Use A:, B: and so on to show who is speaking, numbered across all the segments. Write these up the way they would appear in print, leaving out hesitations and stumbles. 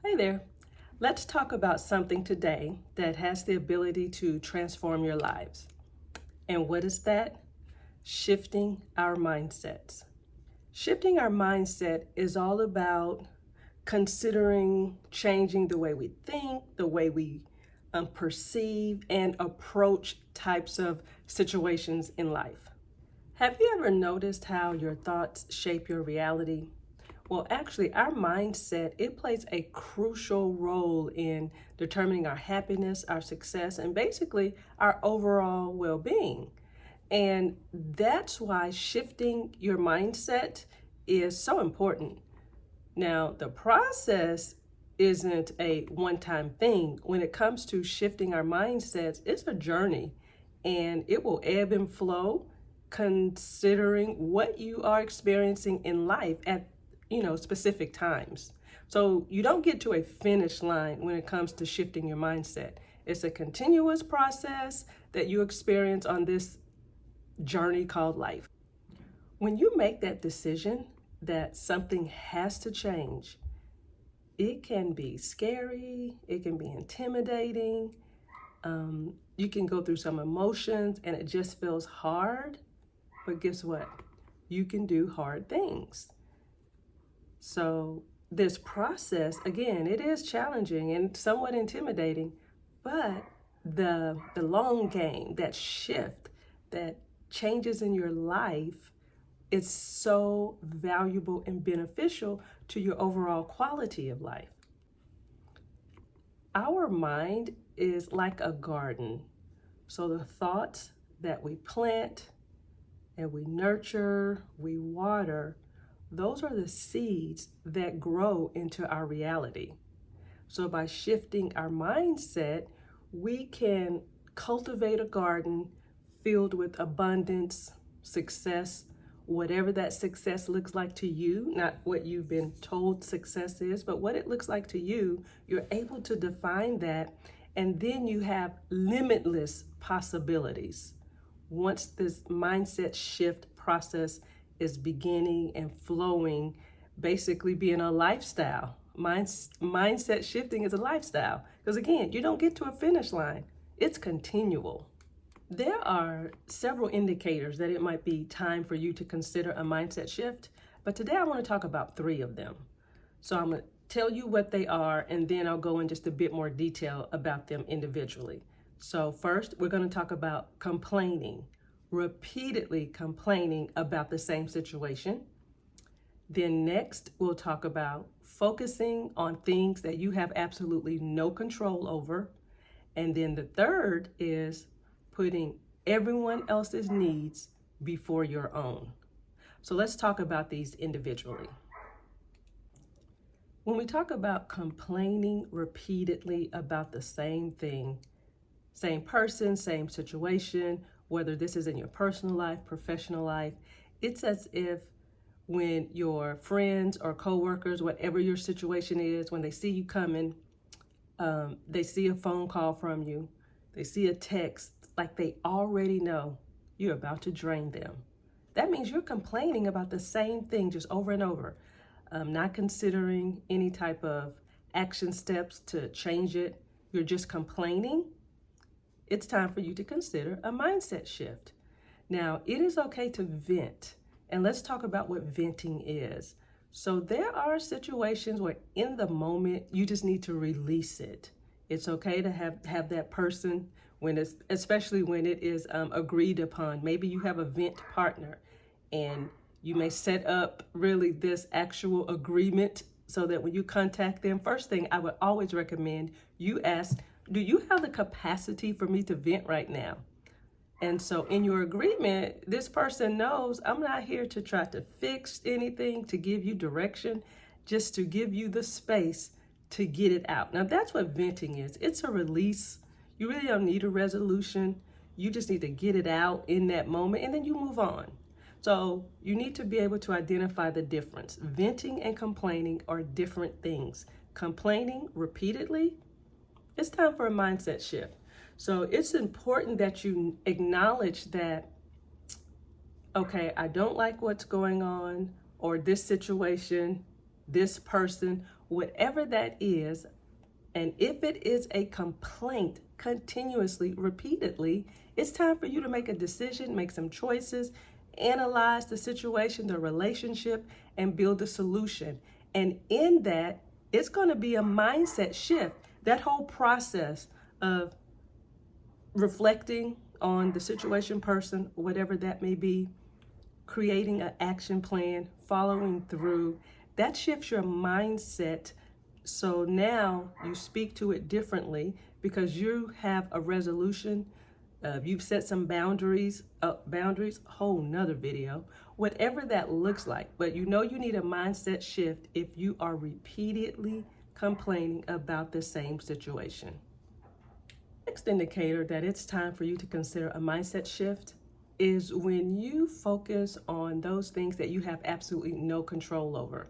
A: Hey there. Let's talk about something today that has the ability to transform your lives. And what is that? Shifting our mindsets. Shifting our mindset is all about considering changing the way we think, the way we perceive and approach types of situations in life. Have you ever noticed how your thoughts shape your reality? Well, actually, our mindset, it plays a crucial role in determining our happiness, our success, and basically our overall well-being. And that's why shifting your mindset is so important. Now, the process isn't a one-time thing. When it comes to shifting our mindsets, it's a journey and it will ebb and flow considering what you are experiencing in life at specific times. So you don't get to a finish line when it comes to shifting your mindset. It's a continuous process that you experience on this journey called life. When you make that decision that something has to change, it can be scary, it can be intimidating, you can go through some emotions and it just feels hard. But guess what? You can do hard things. So this process, again, it is challenging and somewhat intimidating, but the long game, that shift, that changes in your life, is so valuable and beneficial to your overall quality of life. Our mind is like a garden. So the thoughts that we plant and we nurture, we water, those are the seeds that grow into our reality. So by shifting our mindset, we can cultivate a garden filled with abundance, success, whatever that success looks like to you, not what you've been told success is, but what it looks like to you. You're able to define that, and then you have limitless possibilities. Once this mindset shift process is beginning and flowing, basically being a lifestyle. Mindset shifting is a lifestyle because, again, you don't get to a finish line, it's continual. There are several indicators that it might be time for you to consider a mindset shift, but today I want to talk about 3 of them. So I'm going to tell you what they are, and then I'll go in just a bit more detail about them individually. So first, we're going to talk about complaining, repeatedly complaining about the same situation. Then next, we'll talk about focusing on things that you have absolutely no control over. And then the third is putting everyone else's needs before your own. So let's talk about these individually. When we talk about complaining repeatedly about the same thing, same person, same situation, whether this is in your personal life, professional life, it's as if when your friends or coworkers, whatever your situation is, when they see you coming, they see a phone call from you, they see a text, like they already know you're about to drain them. That means you're complaining about the same thing just over and over, not considering any type of action steps to change it. You're just complaining. It's time for you to consider a mindset shift. Now, it is okay to vent, and let's talk about what venting is. So there are situations where in the moment, you just need to release it. It's okay to have that person, especially when it is agreed upon. Maybe you have a vent partner and you may set up really this actual agreement so that when you contact them, first thing I would always recommend you ask, do you have the capacity for me to vent right now? And so in your agreement, this person knows I'm not here to try to fix anything, to give you direction, just to give you the space to get it out. Now that's what venting is. It's a release. You really don't need a resolution. You just need to get it out in that moment and then you move on. So you need to be able to identify the difference. Venting and complaining are different things. Complaining repeatedly, it's time for a mindset shift. So it's important that you acknowledge that, okay, I don't like what's going on, or this situation, this person, whatever that is. And if it is a complaint continuously, repeatedly, it's time for you to make a decision, make some choices, analyze the situation, the relationship, and build a solution. And in that, it's going to be a mindset shift. That whole process of reflecting on the situation, person, whatever that may be, creating an action plan, following through, that shifts your mindset. So now you speak to it differently because you have a resolution. You've set some boundaries, whole nother video, whatever that looks like. But you know you need a mindset shift if you are repeatedly complaining about the same situation. Next indicator that it's time for you to consider a mindset shift is when you focus on those things that you have absolutely no control over.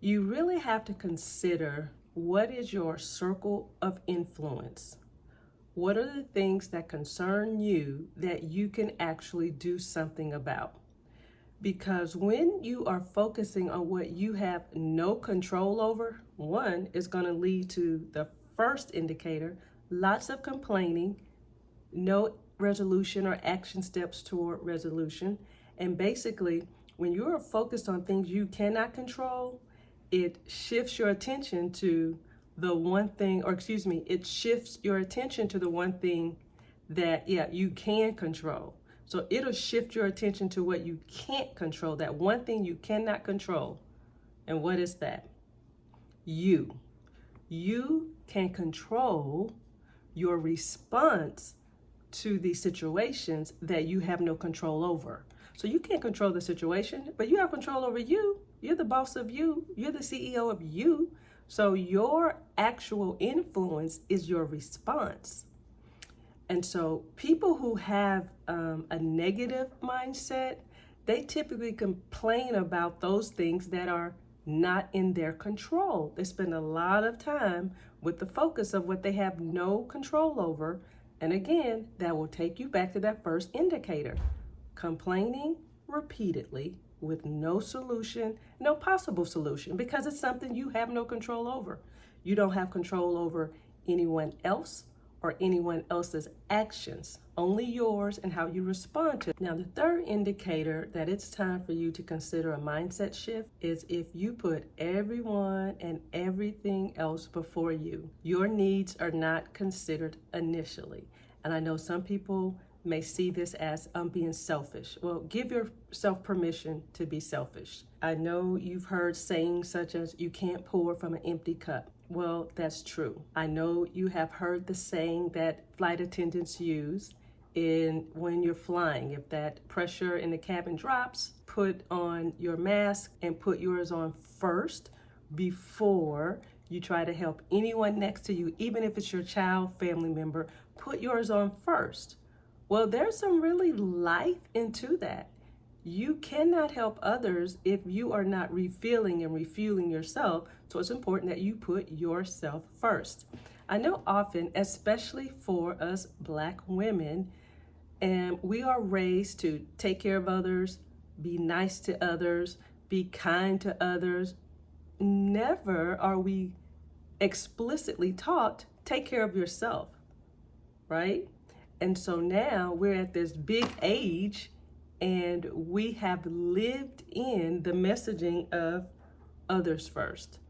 A: You really have to consider, what is your circle of influence? What are the things that concern you that you can actually do something about? Because when you are focusing on what you have no control over, one is going to lead to the first indicator, lots of complaining, no resolution or action steps toward resolution. And basically, when you are focused on things you cannot control, it shifts your attention to the one thing, it shifts your attention to the one thing that, you can control. So it'll shift your attention to what you can't control, that one thing you cannot control. And what is that? You. You can control your response to the situations that you have no control over. So you can't control the situation, but you have control over you. You're the boss of you. You're the CEO of you. So your actual influence is your response. And so people who have a negative mindset, they typically complain about those things that are not in their control. They spend a lot of time with the focus of what they have no control over. And again, that will take you back to that first indicator. Complaining repeatedly with no solution, no possible solution, because it's something you have no control over. You don't have control over anyone else or anyone else's actions, only yours and how you respond to it. Now, the third indicator that it's time for you to consider a mindset shift is if you put everyone and everything else before you. Your needs are not considered initially. And I know some people may see this as being selfish. Well, give yourself permission to be selfish. I know you've heard sayings such as, you can't pour from an empty cup. Well, that's true. I know you have heard the saying that flight attendants use when you're flying. If that pressure in the cabin drops, put on your mask and put yours on first before you try to help anyone next to you, even if it's your child, family member, put yours on first. Well, there's some really life into that. You cannot help others if you are not refilling and refueling yourself. So it's important that you put yourself first. I know often, especially for us Black women, and we are raised to take care of others, be nice to others, be kind to others. Never are we explicitly taught, take care of yourself, right? And so now we're at this big age and we have lived in the messaging of others first.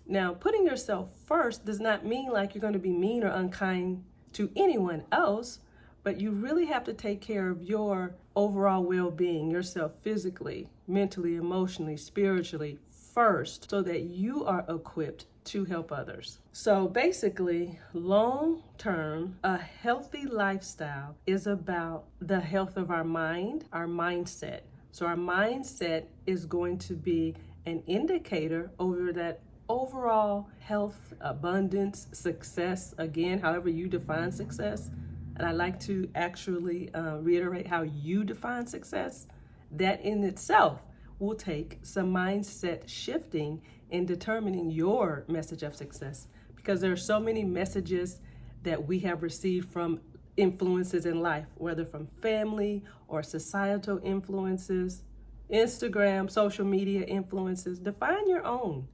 A: Now, putting yourself first does not mean like you're going to be mean or unkind to anyone else, but you really have to take care of your overall well-being, yourself physically, mentally, emotionally, spiritually first, so that you are equipped to help others. So basically, long-term, a healthy lifestyle is about the health of our mind, our mindset. So our mindset is going to be an indicator over that overall health, abundance, success, again, however you define success. And I like to actually reiterate how you define success. That in itself will take some mindset shifting in determining your message of success, because there are so many messages that we have received from influences in life, whether from family or societal influences. Instagram, social media influences. Define your own.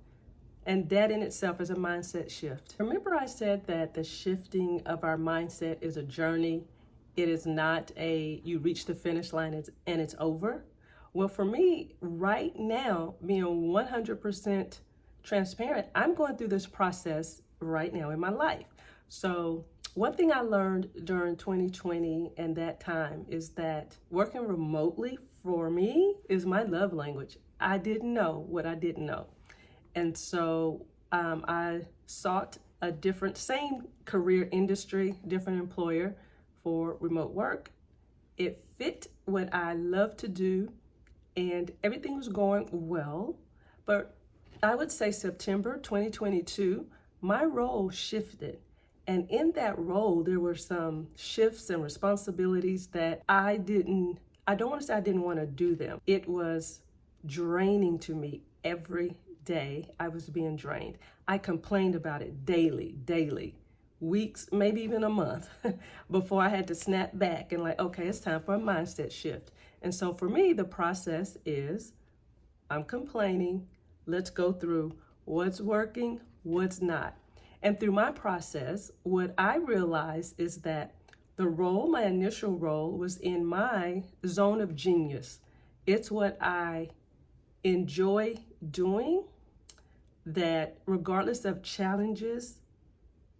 A: And that in itself is a mindset shift. Remember I said that the shifting of our mindset is a journey. It is not you reach the finish line and it's over. Well, for me, right now, being 100% transparent, I'm going through this process right now in my life. So one thing I learned during 2020 and that time is that working remotely for me is my love language. I didn't know what I didn't know. And so I sought a same career industry, different employer for remote work. It fit what I love to do and everything was going well. But I would say September 2022, my role shifted. And in that role, there were some shifts and responsibilities that I don't want to say I didn't want to do them. It was draining to me every day. I was being drained. I complained about it daily, weeks, maybe even a month before I had to snap back and okay, it's time for a mindset shift. And so for me, the process is I'm complaining. Let's go through what's working, what's not. And through my process, what I realized is that my initial role was in my zone of genius. It's what I enjoy doing, that regardless of challenges,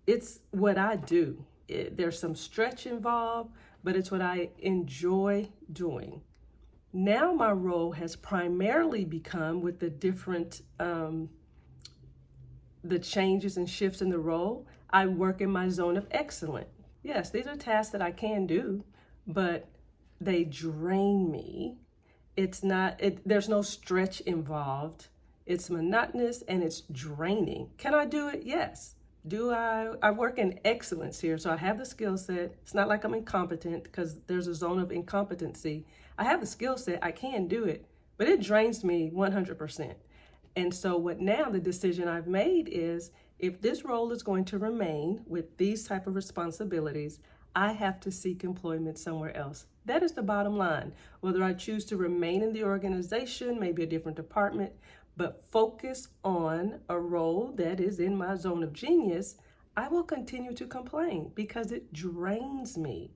A: it's what I do. There's some stretch involved, but it's what I enjoy doing. Now my role has primarily become, with the different the changes and shifts in the role, I work in my zone of excellence. Yes, these are tasks that I can do, but they drain me. There's no stretch involved. It's monotonous and it's draining. Can I do it? Yes. I work in excellence here, so I have the skill set. It's not like I'm incompetent, because there's a zone of incompetency. I have the skill set, I can do it, but it drains me 100%. And so the decision I've made is, if this role is going to remain with these type of responsibilities, I have to seek employment somewhere else. That is the bottom line. Whether I choose to remain in the organization, maybe a different department, but focus on a role that is in my zone of genius, I will continue to complain because it drains me.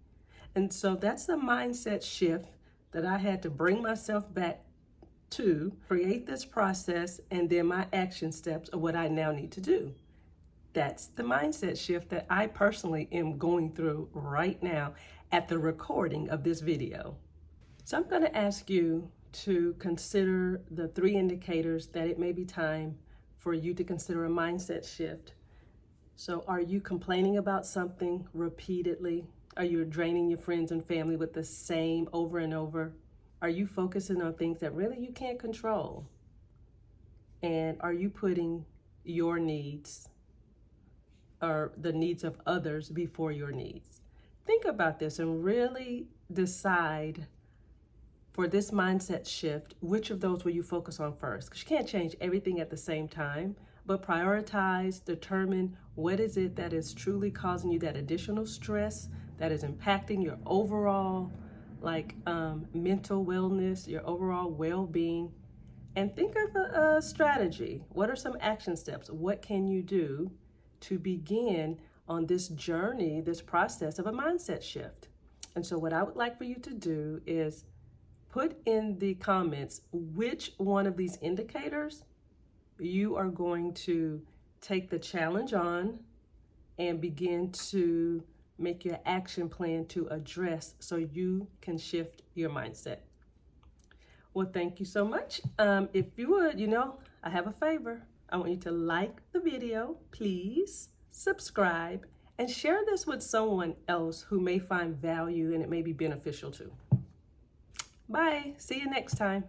A: And so that's the mindset shift that I had to bring myself back to create this process, and then my action steps of what I now need to do. That's the mindset shift that I personally am going through right now at the recording of this video. So I'm going to ask you to consider the 3 indicators that it may be time for you to consider a mindset shift. So are you complaining about something repeatedly? Are you draining your friends and family with the same over and over? Are you focusing on things that really you can't control? And are you putting your needs or the needs of others before your needs? Think about this and really decide, for this mindset shift, which of those will you focus on first? Because you can't change everything at the same time, but prioritize, determine what is it that is truly causing you that additional stress, that is impacting your overall mental wellness, your overall well-being, and think of a strategy. What are some action steps? What can you do to begin on this journey, this process of a mindset shift? And so what I would like for you to do is put in the comments which one of these indicators you are going to take the challenge on and begin to make your action plan to address, so you can shift your mindset. Well, thank you so much. If you would, I have a favor. I want you to like the video, please, subscribe, and share this with someone else who may find value and it may be beneficial too. Bye. See you next time.